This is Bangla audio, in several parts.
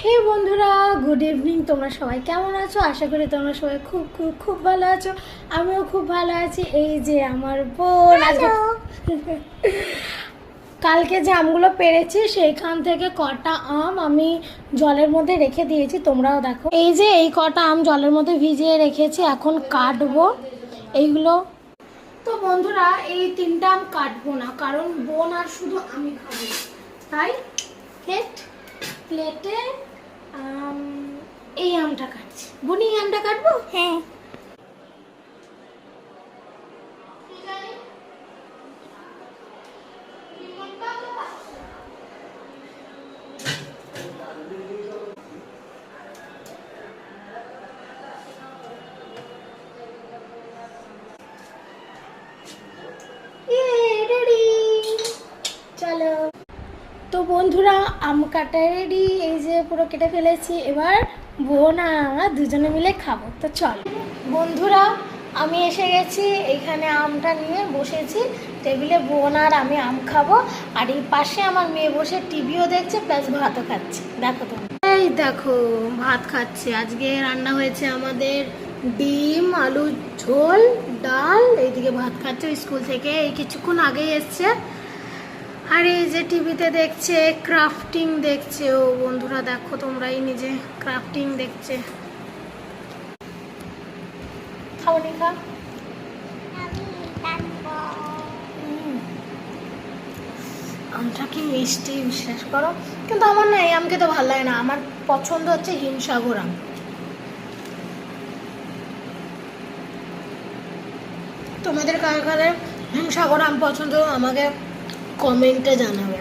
হে বন্ধুরা, গুড ইভিনিং। তোমরা সবাই কেমন আছো? আশা করি তোমরা সবাই খুব খুব খুব ভালো আছো। আমিও খুব ভালো আছি। এই যে আমার বোন কালকে যে আমগুলো পেরেছি সেইখান থেকে কটা আম আমি জলের মধ্যে রেখে দিয়েছি, তোমরাও দেখো। এই যে এই কটা আম জলের মধ্যে ভিজিয়ে রেখেছি, এখন কাটবো এইগুলো। তো বন্ধুরা, এই তিনটা আম কাটবো না, কারণ বোন আর শুধু আমি খাবো, তাই প্লেটে এই আমটা কাটছি। বোন, এই আমটা কাটবো? হ্যাঁ। চলো তো বন্ধুরা, আম কাটা রেডি। এই যে পুরো কেটে ফেলেছি, এবার বোন আর আমরা দুজনে মিলে খাবো। তো চল বন্ধুরা, আমি এসে গেছি, এখানে আমটা নিয়ে বসেছি টেবিলে। বোন আর আমি আম খাবো, আর এই পাশে আমার মেয়ে বসে টিভিও দেখছে, প্লাস ভাতও খাচ্ছে। দেখো তো, এই দেখো ভাত খাচ্ছে। আজকে রান্না হয়েছে আমাদের ডিম আলু ঝোল, ডাল, এইদিকে ভাত খাচ্ছে। স্কুল থেকে এই কিছুক্ষণ আগেই এসছে। আর এই যে টিভিতে দেখছে, ক্রাফটিং দেখছে ও। বন্ধুরা দেখো তোমরা, এই নিজে ক্রাফটিং দেখছে। খাওনি খা। আমটা কি মিষ্টি, বিশ্বাস করো। কিন্তু আমার না এই আমকে তো ভালো লাগে না, আমার পছন্দ হচ্ছে হিমসাগর আম। তোমাদের কার কারে হিমসাগর আম পছন্দ আমাকে কমেন্টে জানাবে।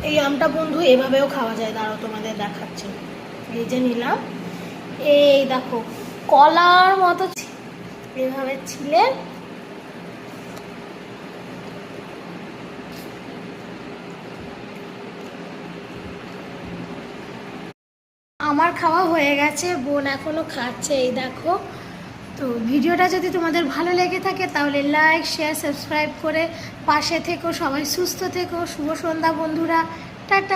এই আমটা বন্ধু এভাবেও খাওয়া যায়, দাঁড়াও তোমাদের দেখাচ্ছি। এই যে নিলাম, এই দেখো কলার মতো এভাবে ছিলে আমার খাওয়া হয়ে গেছে, বোন এখনো খাচ্ছে। এই দেখো। তো ভিডিওটা যদি তোমাদের ভালো লেগে থাকে তাহলে লাইক শেয়ার সাবস্ক্রাইব করে পাশে থেকো। সবাই সুস্থ থেকো। শুভ সন্ধ্যা বন্ধুরা, টাটা।